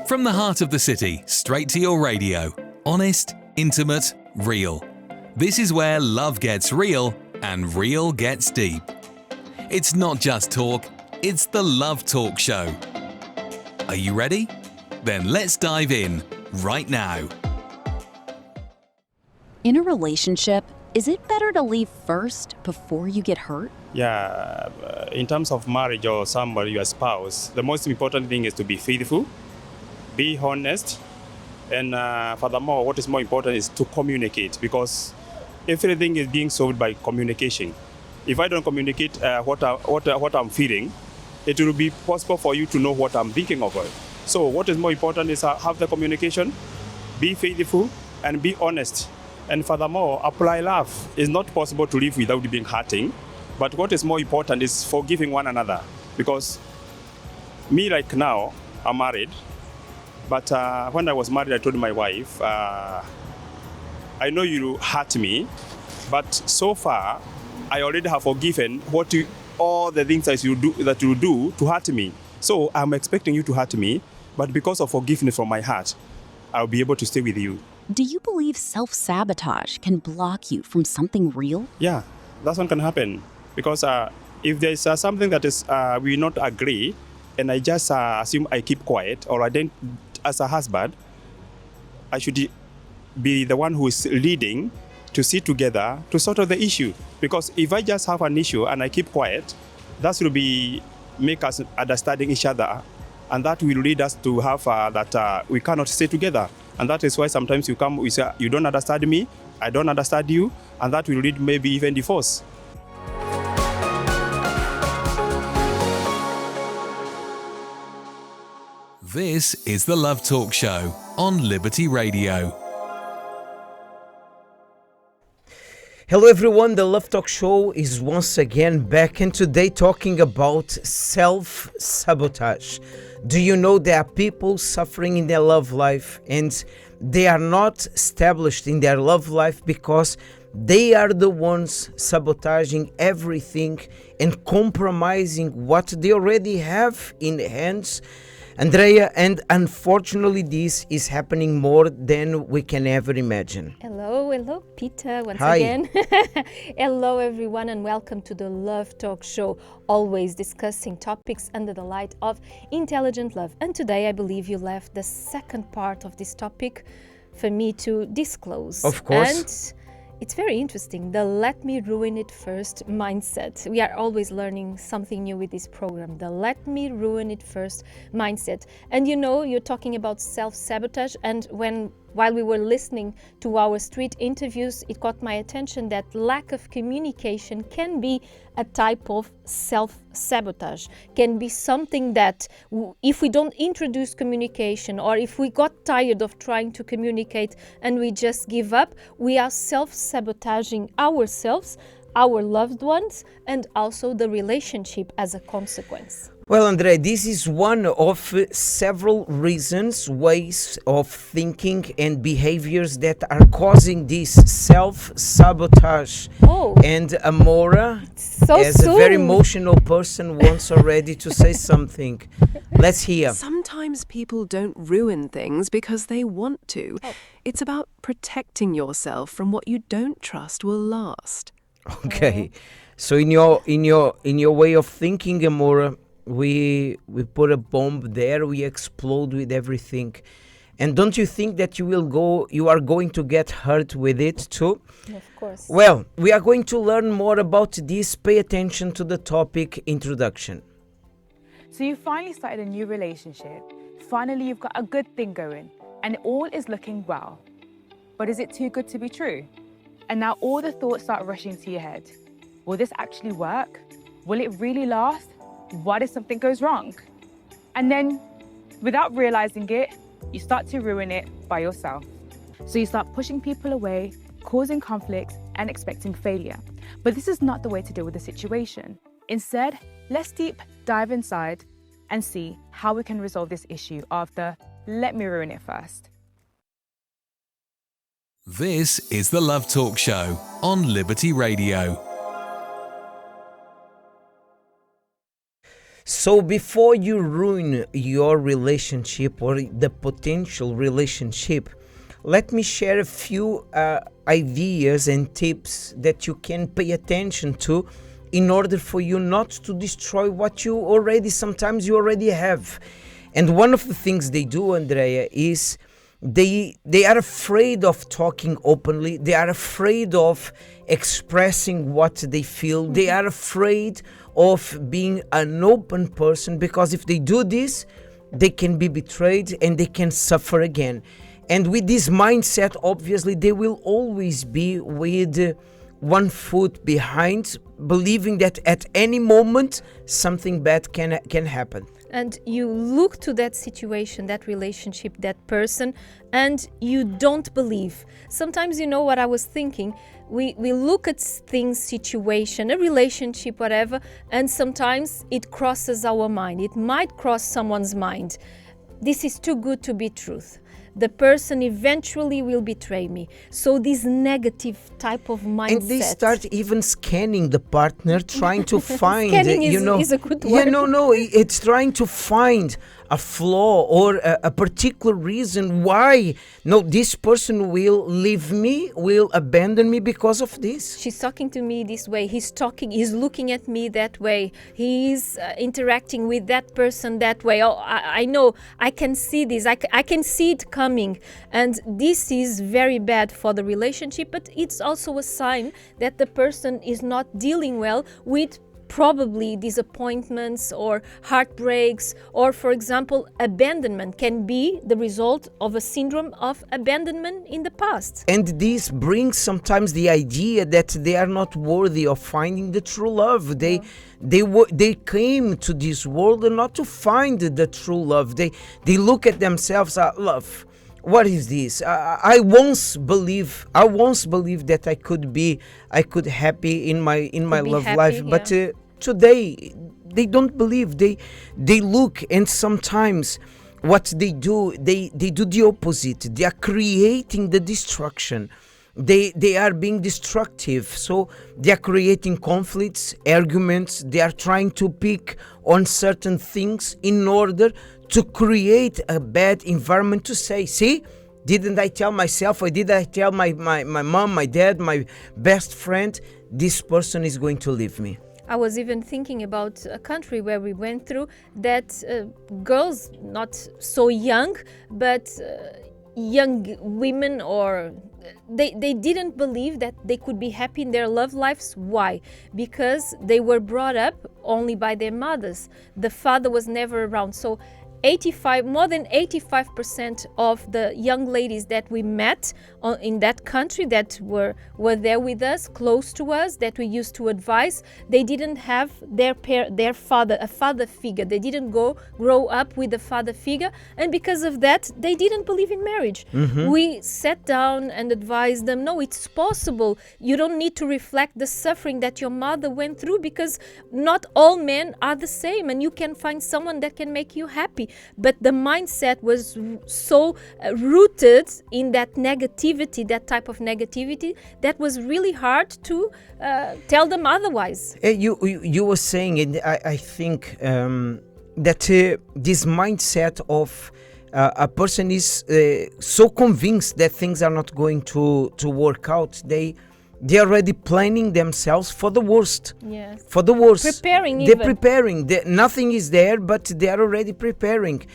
From the heart of the city, straight to your radio. Honest, intimate, real. This is where love gets real and real gets deep. It's not just talk, it's the Love Talk Show. Are you ready? Then let's dive in right now. In a relationship, is it better to leave first before you get hurt? Yeah, in terms of marriage or somebody, your spouse, the most important thing is to be faithful, be honest, and furthermore, what is more important is to communicate, because everything is being solved by communication. If I don't communicate what I'm feeling, it will be possible for you to know what I'm thinking of. So what is more important is have the communication, be faithful, and be honest. And furthermore, apply love. It's not possible to live without being hurting. But what is more important is forgiving one another. Because me, like now, I'm married. But when I was married, I told my wife, I know you hurt me, but so far, I already have forgiven all the things that you do to hurt me. So I'm expecting you to hurt me, but because of forgiveness from my heart, I'll be able to stay with you. Do you believe self-sabotage can block you from something real? Yeah, that one can happen. Because if there's something that is we not agree, and I just assume I keep quiet, or I don't, as a husband, I should be the one who is leading to sit together to sort out the issue. Because if I just have an issue and I keep quiet, that will make us understanding each other, and that will lead us to have that we cannot stay together. And that is why sometimes you say, you don't understand me, I don't understand you, and that will lead maybe even divorce. This is the Love Talk Show on Liberty Radio. Hello everyone, the Love Talk Show is once again back, and today talking about self-sabotage. Do you know there are people suffering in their love life and they are not established in their love life because they are the ones sabotaging everything and compromising what they already have in hands, Andrea, and unfortunately this is happening more than we can ever imagine. Hello, Peter, once Hi. again. Hello, everyone, and welcome to the Love Talk Show, always discussing topics under the light of intelligent love. And today, I believe you left the second part of this topic for me to disclose. Of course. And it's very interesting, the let me ruin it first mindset. We are always learning something new with this program, the let me ruin it first mindset. And you know, you're talking about self-sabotage, and while we were listening to our street interviews, it caught my attention that lack of communication can be a type of self-sabotage, can be something that if we don't introduce communication, or if we got tired of trying to communicate and we just give up, we are self-sabotaging ourselves, our loved ones, and also the relationship as a consequence. Well, Andrea, this is one of several reasons, ways of thinking and behaviors that are causing this self-sabotage. Oh. And Amora, So as soon. a very emotional person, wants already to say something. Let's hear. Sometimes people don't ruin things because they want to. It's about protecting yourself from what you don't trust will last. Okay, so in your way of thinking, Amora, we put a bomb there, we explode with everything. And don't you think that you are going to get hurt with it too? Of course. Well, we are going to learn more about this. Pay attention to the topic introduction. So you finally started a new relationship. Finally, you've got a good thing going and all is looking well. But is it too good to be true? And now all the thoughts start rushing to your head. Will this actually work? Will it really last? What if something goes wrong? And then, without realizing it, you start to ruin it by yourself. So you start pushing people away, causing conflicts, and expecting failure. But this is not the way to deal with the situation. Instead, let's deep dive inside and see how we can resolve this issue of the let me ruin it first. This is the Love Talk Show on Liberty Radio. So before you ruin your relationship or the potential relationship, let me share a few ideas and tips that you can pay attention to in order for you not to destroy what you already sometimes you already have. And one of the things they do, Andrea, is they are afraid of talking openly. They are afraid of expressing what they feel. They are afraid of being an open person, because if they do this, they can be betrayed and they can suffer again. And with this mindset, obviously, they will always be with one foot behind, believing that at any moment something bad can happen. And you look to that situation, that relationship, that person, and you don't believe. Sometimes, you know what I was thinking? We look at things, situation, a relationship, whatever, and sometimes it crosses our mind. It might cross someone's mind. This is too good to be truth. The person eventually will betray me. So this negative type of mindset. And they start even scanning the partner, trying to find, Scanning is a good word. Yeah, no, it's trying to find a flaw or a particular reason why. No, this person will leave me, will abandon me because of this. She's talking to me this way. He's looking at me that way. He's interacting with that person that way. Oh, I know, I can see this. I can see it coming. And this is very bad for the relationship, but it's also a sign that the person is not dealing well with probably disappointments or heartbreaks, or for example abandonment can be the result of a syndrome of abandonment in the past. And this brings sometimes the idea that they are not worthy of finding the true love. They came to this world not to find the true love. They look at themselves as love. What is this? I once believe that I could happy in my love life, but today they don't believe. They look, and sometimes what they do the opposite. They are creating the destruction. They are being destructive. So they are creating conflicts, arguments. They are trying to pick on certain things in order to create a bad environment, to say, see, didn't I tell myself, or did I tell my mom, my dad, my best friend, this person is going to leave me? I was even thinking about a country where we went through that girls, not so young, but young women, or they didn't believe that they could be happy in their love lives. Why? Because they were brought up only by their mothers. The father was never around. So more than 85% of the young ladies that we met in that country that were there with us, close to us, that we used to advise, they didn't have their father, a father figure. They didn't grow up with a father figure, and because of that, they didn't believe in marriage. Mm-hmm. We sat down and advised them, no, it's possible. You don't need to reflect the suffering that your mother went through, because not all men are the same, and you can find someone that can make you happy. But the mindset was so rooted in that negativity, that type of negativity, that was really hard to tell them otherwise. You were saying, and I think that this mindset of a person is so convinced that things are not going to work out. They're already planning themselves for the worst. Yes. For the worst. They're preparing. Nothing is there, but they are already preparing.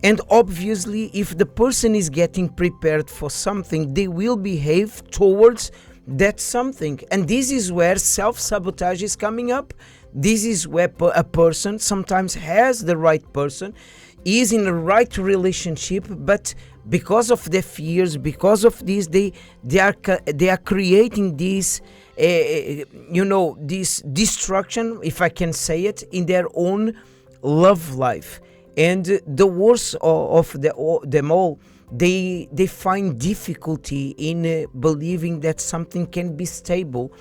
And obviously, if the person is getting prepared for something, they will behave towards that something. And this is where self-sabotage is coming up. This is where a person sometimes has the right person, is in the right relationship, but because of their fears, because of this, they are creating this, this destruction, if I can say it, in their own love life. And the worst of them all, they find difficulty in believing that something can be stable.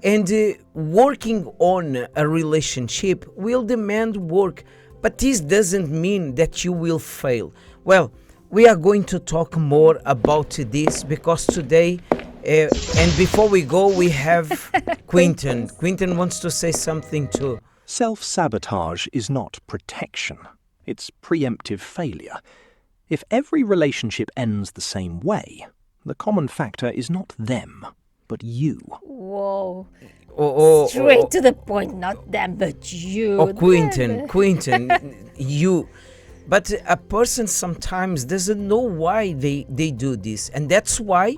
And working on a relationship will demand work, but this doesn't mean that you will fail. Well, we are going to talk more about this, because today, and before we go, we have Quinton. Quinton wants to say something too. Self-sabotage is not protection. It's preemptive failure. If every relationship ends the same way, the common factor is not them, but you. Whoa. Oh, Straight to the point, not them, but you. Oh, Quentin, you. But a person sometimes doesn't know why they do this. And that's why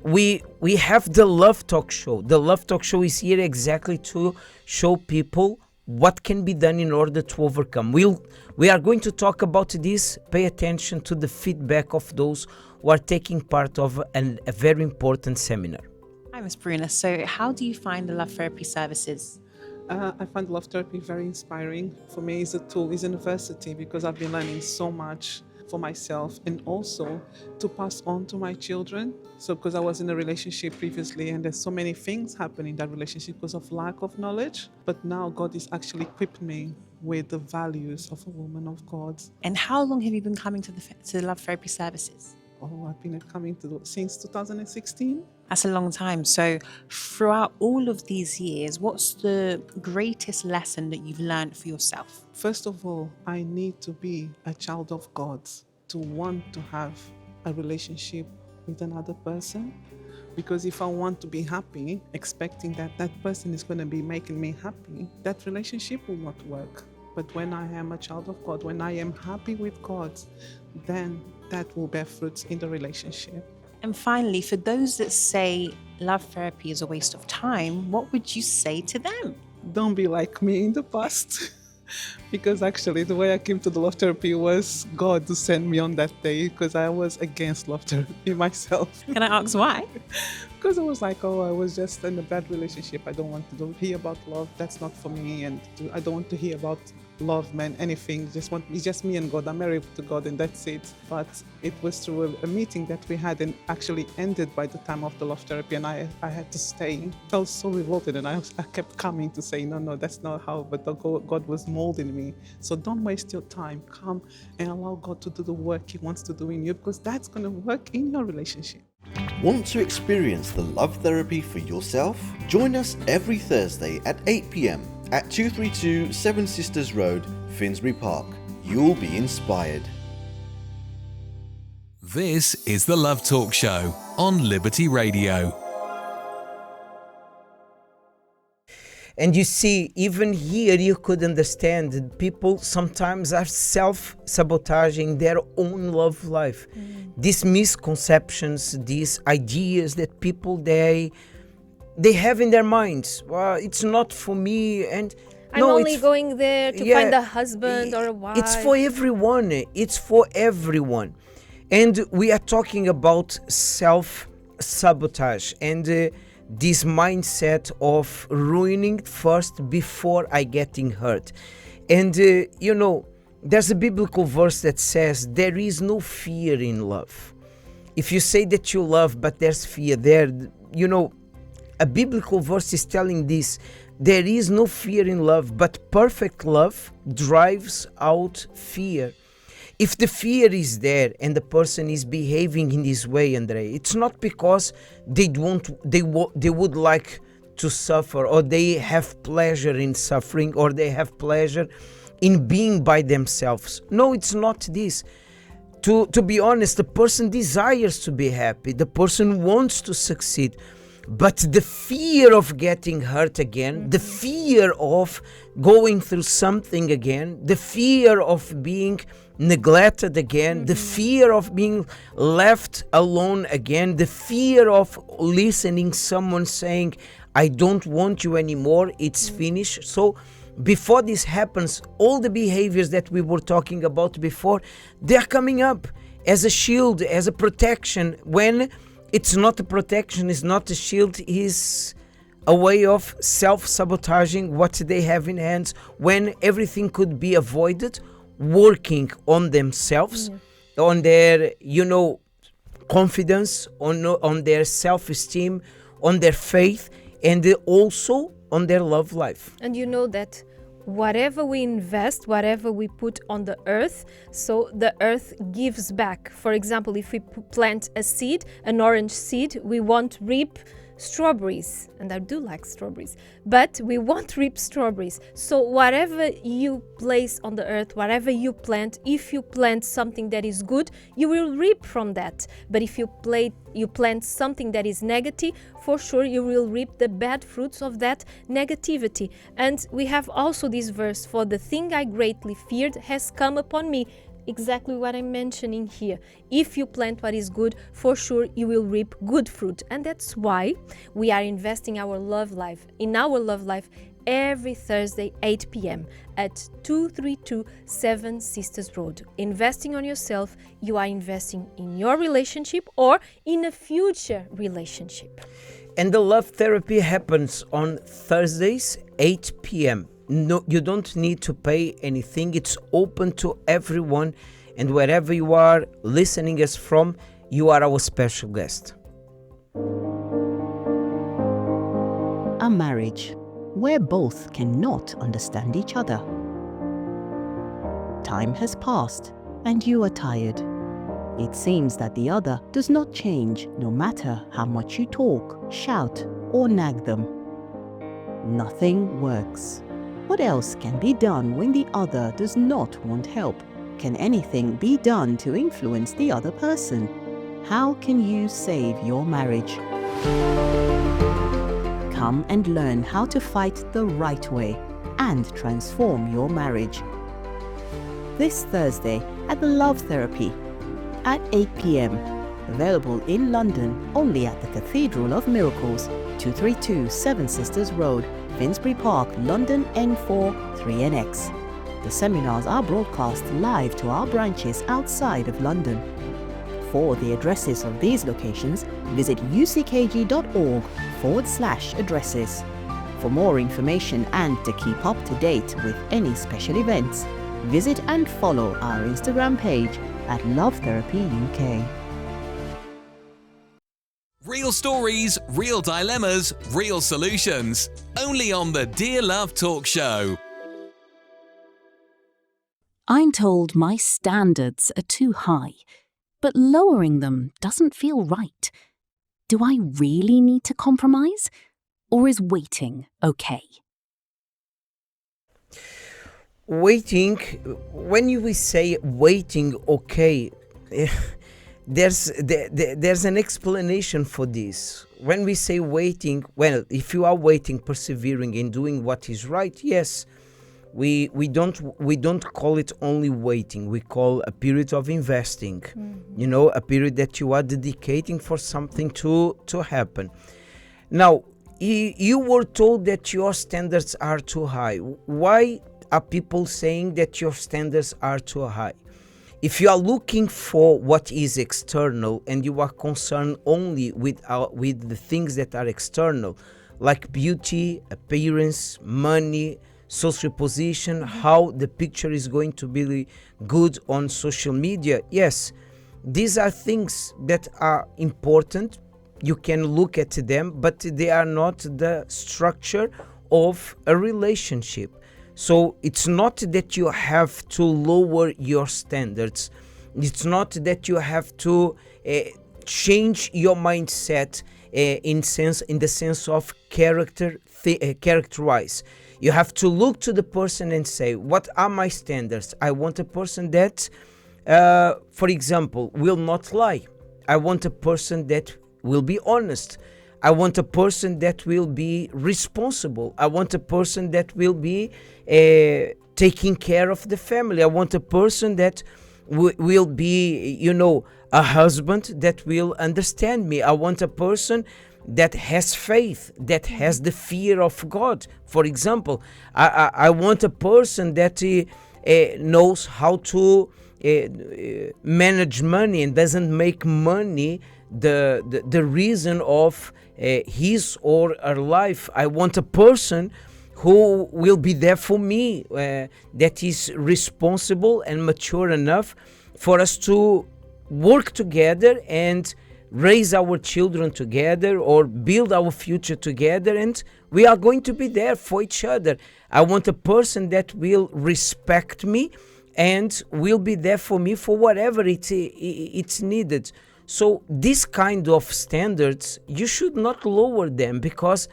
we have the Love Talk Show. The Love Talk Show is here exactly to show people what can be done in order to overcome. We are going to talk about this. Pay attention to the feedback of those who are taking part of a very important seminar. Hi, Ms. Bruna. So how do you find the love therapy services? I find love therapy very inspiring. For me, it's a tool, it's a university, because I've been learning so much for myself and also to pass on to my children. So because I was in a relationship previously and there's so many things happen in that relationship because of lack of knowledge, but now God is actually equipped me with the values of a woman of God. And how long have you been coming to the love therapy services? Oh, I've been coming to since 2016. That's a long time. So throughout all of these years, what's the greatest lesson that you've learned for yourself? First of all, I need to be a child of God to want to have a relationship with another person. Because if I want to be happy, expecting that that person is going to be making me happy, that relationship will not work. But when I am a child of God, when I am happy with God, then that will bear fruits in the relationship. And finally, for those that say love therapy is a waste of time, what would you say to them? Don't be like me in the past. Because actually the way I came to the love therapy was God to send me on that day, because I was against love therapy myself. Can I ask why? Because it was like, I was just in a bad relationship. I don't want to hear about love. That's not for me. And I don't want to hear about love, man, anything. It's just me and God. I'm married to God and that's it. But it was through a meeting that we had and actually ended by the time of the love therapy, and I had to stay. I was so revolted and I kept coming to say, no, that's not how, but God was molding me. So don't waste your time. Come and allow God to do the work He wants to do in you, because that's going to work in your relationship. Want to experience the love therapy for yourself? Join us every Thursday at 8 p.m. at 232 Seven Sisters Road, Finsbury Park. You'll be inspired. This is the Love Talk Show on Liberty Radio. And you see, even here you could understand that people sometimes are self-sabotaging their own love life. These misconceptions, these ideas that people, they have in their minds. Well, it's not for me, and I'm only going there to find a husband or a wife. It's for everyone. It's for everyone. And we are talking about self-sabotage and this mindset of ruining first before I getting hurt. And there's a biblical verse that says there is no fear in love. If you say that you love but there's fear there, a biblical verse is telling this: there is no fear in love, but perfect love drives out fear. If the fear is there and the person is behaving in this way, Andre, it's not because they would like to suffer, or they have pleasure in suffering, or they have pleasure in being by themselves. No, it's not this. To be honest, the person desires to be happy. The person wants to succeed. But the fear of getting hurt again, the fear of going through something again, the fear of being neglected again, the fear of being left alone again, the fear of listening someone saying, I don't want you anymore, it's finished. So before this happens, all the behaviors that we were talking about before, they're coming up as a shield, as a protection, when it's not a protection, it's not a shield, it's a way of self-sabotaging what they have in hands, when everything could be avoided, working on themselves, on their, confidence, on their self-esteem, on their faith, and also on their love life. And you know that whatever we invest, whatever we put on the earth, so the earth gives back. For example, if we plant a seed, an orange seed, we won't reap strawberries, and I do like strawberries, but we won't reap strawberries. So whatever you place on the earth, whatever you plant, if you plant something that is good, you will reap from that. But if you plant something that is negative, for sure you will reap the bad fruits of that negativity. And we have also this verse, for the thing I greatly feared has come upon me. Exactly what I'm mentioning here. If you plant what is good, for sure you will reap good fruit. And that's why we are investing in our love life every Thursday 8 p.m. at 232 Seven Sisters Road. Investing on yourself, you are investing in your relationship or in a future relationship. And the love therapy happens on Thursdays 8 p.m. No, you don't need to pay anything. It's open to everyone, and wherever you are listening us from, you are our special guest. A marriage where both cannot understand each other. Time has passed and you are tired. It seems that the other does not change no matter how much you talk, shout, or nag them. Nothing works. What else can be done when the other does not want help? Can anything be done to influence the other person? How can you save your marriage? Come and learn how to fight the right way and transform your marriage. This Thursday at the Love Therapy at 8 p.m. Available in London only at the Cathedral of Miracles, 232 Seven Sisters Road, Finsbury Park, London N4 3NX. The seminars are broadcast live to our branches outside of London. For the addresses of these locations, visit uckg.org/addresses. For more information and to keep up to date with any special events, visit and follow our Instagram page at Love Therapy UK. Real stories, real dilemmas, real solutions. Only on the Dear Love Talk Show. I'm told my standards are too high, but lowering them doesn't feel right. Do I really need to compromise? Or is waiting okay? Waiting, when we say waiting okay, there's an explanation for this. When we say waiting, well, if you are waiting, persevering in doing what is right, yes, we don't call it only waiting. We call a period of investing. You know, a period that you are dedicating for something to happen. Now, you were told that your standards are too high. Why are people saying that your standards are too high? If you are looking for what is external and you are concerned only with the things that are external, like beauty, appearance, money, social position, how the picture is going to be good on social media, yes, these are things that are important. You can look at them, but they are not the structure of a relationship. So it's not that you have to lower your standards. It's not that you have to change your mindset in the sense of character-wise. You have to look to the person and say, what are my standards? I want a person that, for example, will not lie. I want a person that will be honest. I want a person that will be responsible. I want a person that will be taking care of the family. I want a person that will be, a husband that will understand me. I want a person that has faith, that has the fear of God. For example, I want a person that knows how to manage money and doesn't make money the reason of his or her life. I want a person who will be there for me, that is responsible and mature enough for us to work together and raise our children together or build our future together, and we are going to be there for each other. I want a person that will respect me and will be there for me for whatever it's needed. So this kind of standards, you should not lower them, because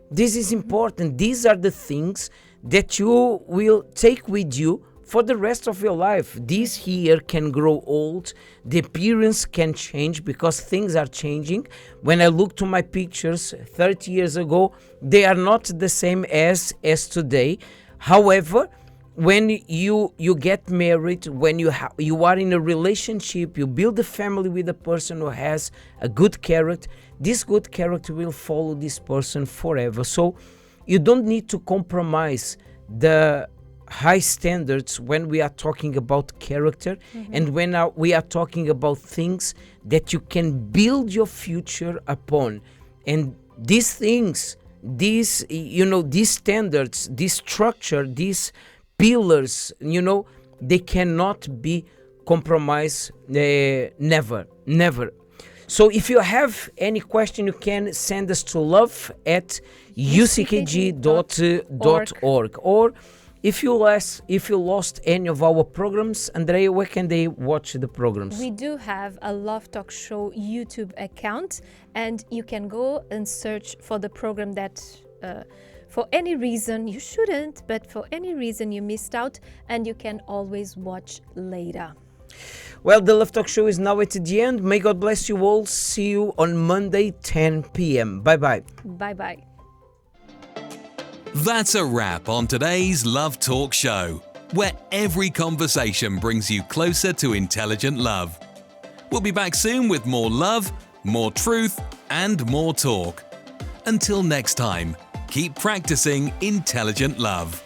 this is important. These are the things that you will take with you for the rest of your life. This here can grow old, the appearance can change because things are changing. When I look to my pictures 30 years ago, they are not the same as today. However, when you get married, when you are in a relationship, you build a family with a person who has a good character, this good character will follow this person forever. So you don't need to compromise the high standards when we are talking about character, and when we are talking about things that you can build your future upon. And these things, these standards, this structure, these pillars, they cannot be compromised, never. So if you have any question, you can send us to love@uckg.org. Or if you lost any of our programs, Andrea, where can they watch the programs? We do have a Love Talk Show YouTube account, and you can go and search for the program that for any reason you shouldn't, but for any reason you missed out, and you can always watch later. Well, the Love Talk Show is now at the end. May God bless you all. See you on Monday, 10 p.m. Bye-bye. Bye-bye. That's a wrap on today's Love Talk Show, where every conversation brings you closer to intelligent love. We'll be back soon with more love, more truth, and more talk. Until next time, keep practicing intelligent love.